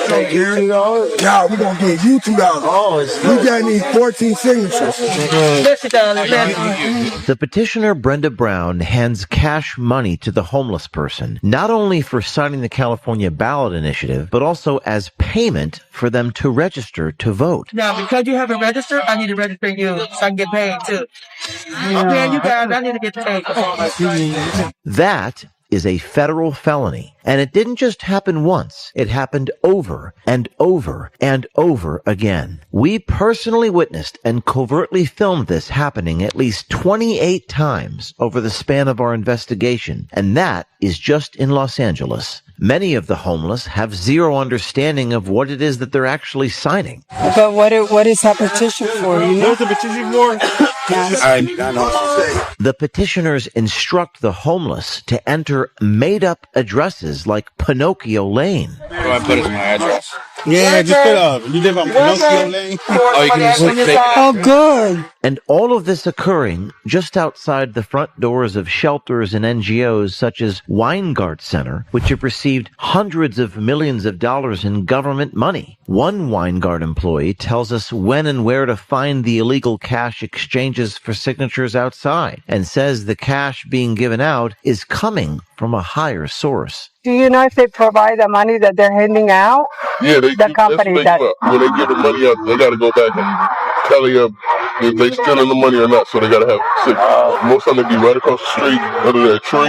$2. Nah, we're going to give you $2. Oh, we just need 14 signatures. The petitioner, Brenda Brown, hands cash money to the homeless person, not only for signing the California ballot initiative, but also as payment for them to register to vote. Now, because you haven't registered, I need to register you so I can get paid too. Okay, you guys, I need to get paid. That is a federal felony. And it didn't just happen once. It happened over and over and over again. We personally witnessed and covertly filmed this happening at least 28 times over the span of our investigation. And that is just in Los Angeles. Many of the homeless have zero understanding of what it is that they're actually signing. But what is that petition for? You know what the petition for? I know what to say. The petitioners instruct the homeless to enter made-up addresses like Pinocchio Lane. What do I put as my address? Yeah, just put you live on Pinocchio Lane. Oh, you can just like take it. Oh, good. And all of this occurring just outside the front doors of shelters and NGOs such as Weingart Center, which have received hundreds of millions of dollars in government money. One Weingart employee tells us when and where to find the illegal cash exchanges for signatures outside, and says the cash being given out is coming from a higher source. Do you know if they provide the money that they're handing out? Yeah, the company that when they give the money out, they got to go back and tally up if they stealing the money or not. So they got to have six. Most of them they be right across the street under that tree.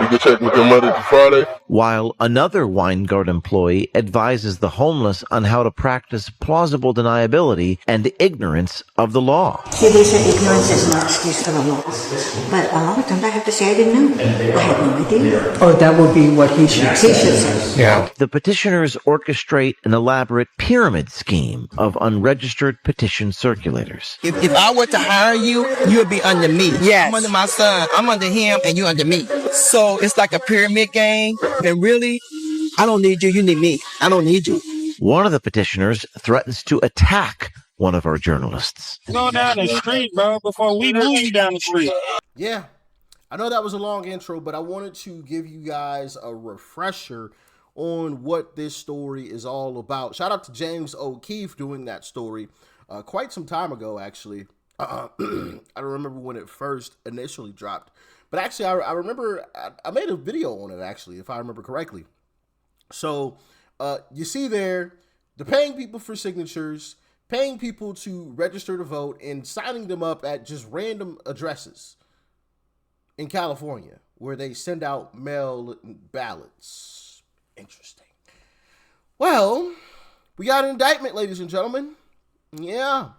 You can check with them Monday to Friday. While another Weingart employee advises the homeless on how to practice plausible deniability and ignorance of the law. See, they say ignorance is no excuse for the law. But a lot of times I have to say I didn't know. I had no idea. Or that would be what he should say. He should say. Yeah. The petitioners orchestrate an elaborate pyramid scheme of unregistered petition circulators. If I were to hire you, you would be under me. Yes. I'm under my son. I'm under him, and you under me. So it's like a pyramid game. And really, I don't need you. You need me. I don't need you. One of the petitioners threatens to attack one of our journalists. Go down the street, bro, before we move you down the street. Yeah, I know that was a long intro, but I wanted to give you guys a refresher on what this story is all about. Shout out to James O'Keefe doing that story quite some time ago, actually. I don't remember when it first initially dropped. But actually, I remember I made a video on it, actually, if I remember correctly. So you see there, the paying people for signatures, paying people to register to vote, and signing them up at just random addresses in California where they send out mail ballots. Interesting. Well, we got an indictment, ladies and gentlemen. Yeah,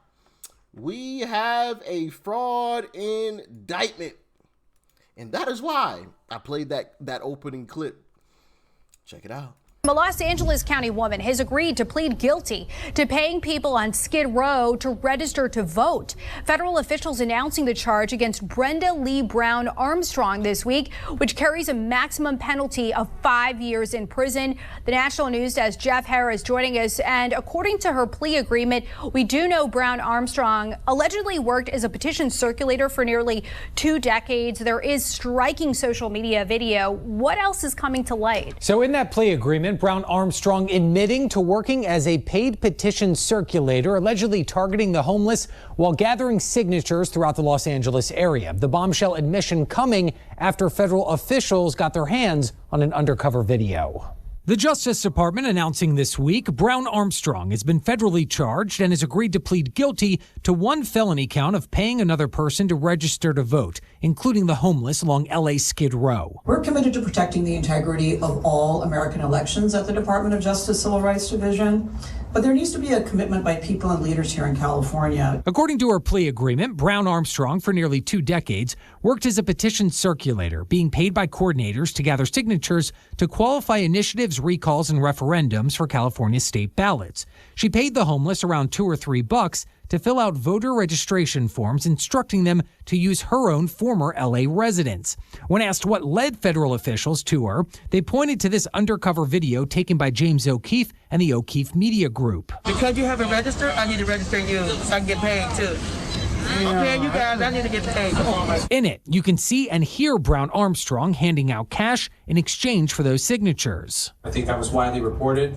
we have a fraud indictment. And that is why I played that opening clip. Check it out. A Los Angeles County woman has agreed to plead guilty to paying people on Skid Row to register to vote. Federal officials announcing the charge against Brenda Lee Brown Armstrong this week, which carries a maximum penalty of 5 years in prison. The National News Desk Jeff Harris joining us. And according to her plea agreement, we do know Brown Armstrong allegedly worked as a petition circulator for nearly 2 decades. There is striking social media video. What else is coming to light? So in that plea agreement, Brown Armstrong admitting to working as a paid petition circulator, allegedly targeting the homeless while gathering signatures throughout the Los Angeles area. The bombshell admission coming after federal officials got their hands on an undercover video. The Justice Department announcing this week Brown Armstrong has been federally charged and has agreed to plead guilty to 1 felony count of paying another person to register to vote, including the homeless along LA Skid Row. We're committed to protecting the integrity of all American elections at the Department of Justice Civil Rights Division. But there needs to be a commitment by people and leaders here in California. According to her plea agreement, Brown Armstrong, for nearly 2 decades, worked as a petition circulator, being paid by coordinators to gather signatures to qualify initiatives, recalls, and referendums for California state ballots. She paid the homeless around $2 or $3 to fill out voter registration forms, instructing them to use her own former LA residence. When asked what led federal officials to her, they pointed to this undercover video taken by James O'Keefe and the O'Keefe Media Group. Because you haven't registered, I need to register you so I can get paid too. Okay, you guys, I need to get paid. In it, you can see and hear Brown Armstrong handing out cash in exchange for those signatures. I think that was widely reported.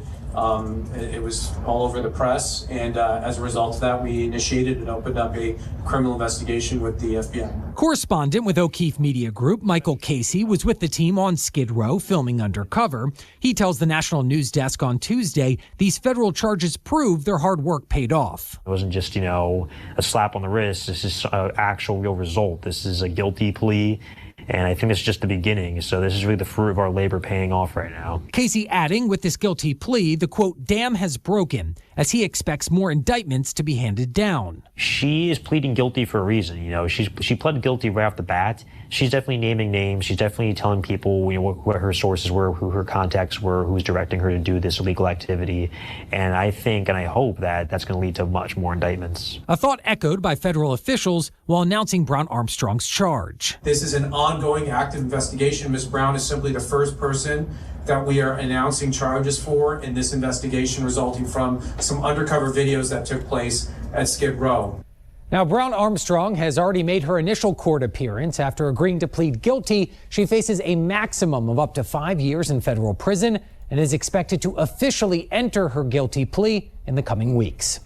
It was all over the press, and as a result of that, we initiated and opened up a criminal investigation with the FBI. Correspondent with O'Keefe Media Group, Michael Casey, was with the team on Skid Row filming Undercover. He tells the National News Desk on Tuesday these federal charges prove their hard work paid off. It wasn't just, a slap on the wrist. This is an actual real result. This is a guilty plea. And I think it's just the beginning. So this is really the fruit of our labor paying off right now. Casey adding with this guilty plea, the quote, dam has broken, as he expects more indictments to be handed down. She is pleading guilty for a reason. She pled guilty right off the bat. She's definitely naming names. She's definitely telling people what her sources were, who her contacts were, who's directing her to do this illegal activity. And I think and I hope that that's going to lead to much more indictments. A thought echoed by federal officials while announcing Brown Armstrong's charge. This is an ongoing active investigation. Ms. Brown is simply the first person that we are announcing charges for in this investigation, resulting from some undercover videos that took place at Skid Row. Now, Brown Armstrong has already made her initial court appearance. After agreeing to plead guilty, she faces a maximum of up to 5 years in federal prison and is expected to officially enter her guilty plea in the coming weeks.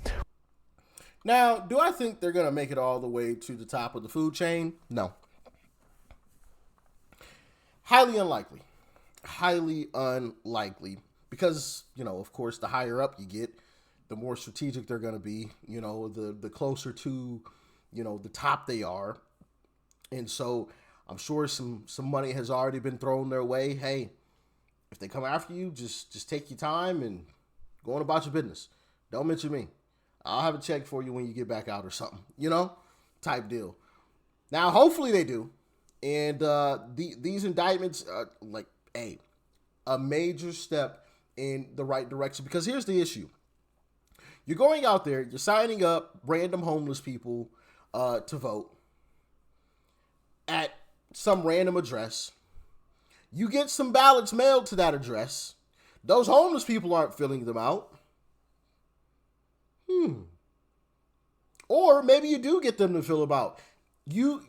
Now, do I think they're going to make it all the way to the top of the food chain? No. Highly unlikely. Highly unlikely. Because, of course, the higher up you get, the more strategic they're going to be, the closer to, the top they are. And so I'm sure some money has already been thrown their way. Hey, if they come after you, just take your time and go on about your business. Don't mention me. I'll have a check for you when you get back out or something, type deal. Now, hopefully they do. And these indictments are a major step in the right direction. Because here's the issue. You're going out there, you're signing up random homeless people to vote at some random address. You get some ballots mailed to that address. Those homeless people aren't filling them out. Or maybe you do get them to fill them out. You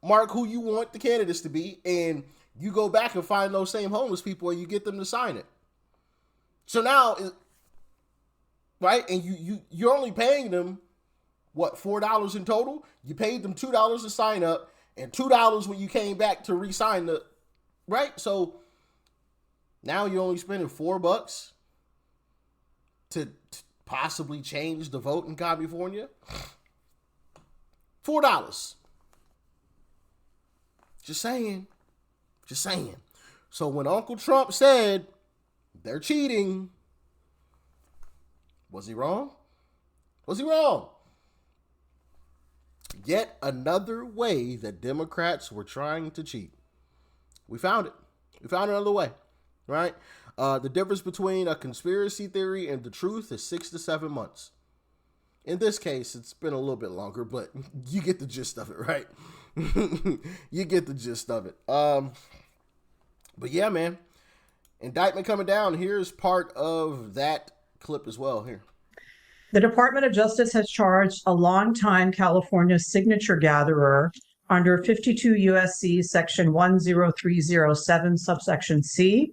mark who you want the candidates to be, and you go back and find those same homeless people and you get them to sign it. So now, right? And you're only paying them, what, $4 in total? You paid them $2 to sign up and $2 when you came back to re-sign the, right? So now you're only spending $4 to possibly change the vote in California. $4. Just saying. So when Uncle Trump said they're cheating, was he wrong? Yet another way that Democrats were trying to cheat. We found it. We found another way, right? The difference between a conspiracy theory and the truth is 6 to 7 months. In this case, it's been a little bit longer, but you get the gist of it, right? You get the gist of it. But yeah, man, indictment coming down. Here's part of that clip as well here. The Department of Justice has charged a longtime California signature gatherer under 52 U.S.C. section 10307 subsection C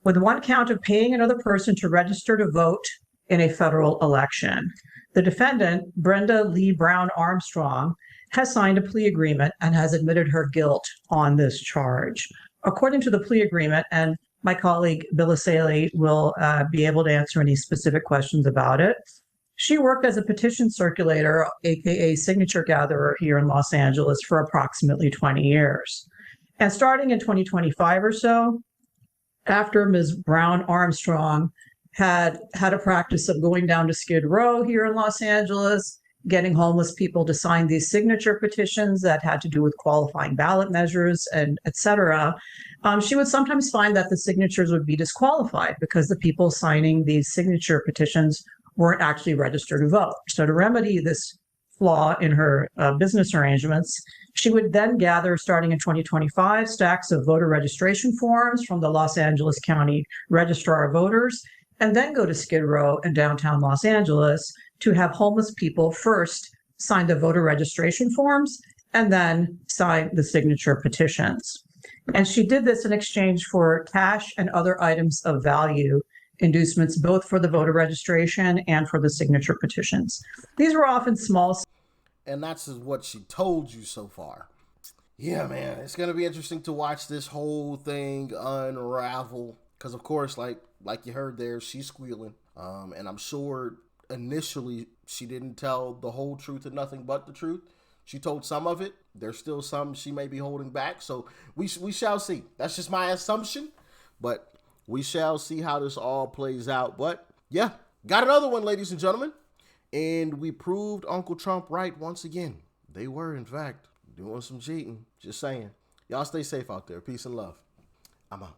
with one count of paying another person to register to vote in a federal election. The defendant, Brenda Lee Brown Armstrong, has signed a plea agreement and has admitted her guilt on this charge. According to the plea agreement, and my colleague Bilasali will be able to answer any specific questions about it, she worked as a petition circulator, aka signature gatherer here in Los Angeles for approximately 20 years. And starting in 2025 or so, after Ms. Brown Armstrong had a practice of going down to Skid Row here in Los Angeles, getting homeless people to sign these signature petitions that had to do with qualifying ballot measures and et cetera, she would sometimes find that the signatures would be disqualified because the people signing these signature petitions weren't actually registered to vote. So to remedy this flaw in her business arrangements, she would then gather, starting in 2025, stacks of voter registration forms from the Los Angeles County Registrar of Voters, and then go to Skid Row in downtown Los Angeles to have homeless people first sign the voter registration forms and then sign the signature petitions. And she did this in exchange for cash and other items of value, inducements both for the voter registration and for the signature petitions. These were often small. And that's what she told you so far. Yeah, man, it's going to be interesting to watch this whole thing unravel. Because, of course, like you heard there, she's squealing. And I'm sure initially she didn't tell the whole truth and nothing but the truth. She told some of it. There's still some she may be holding back. So we shall see. That's just my assumption. But we shall see how this all plays out. But yeah, got another one, ladies and gentlemen. And we proved Uncle Trump right once again. They were, in fact, doing some cheating. Just saying. Y'all stay safe out there. Peace and love. I'm out.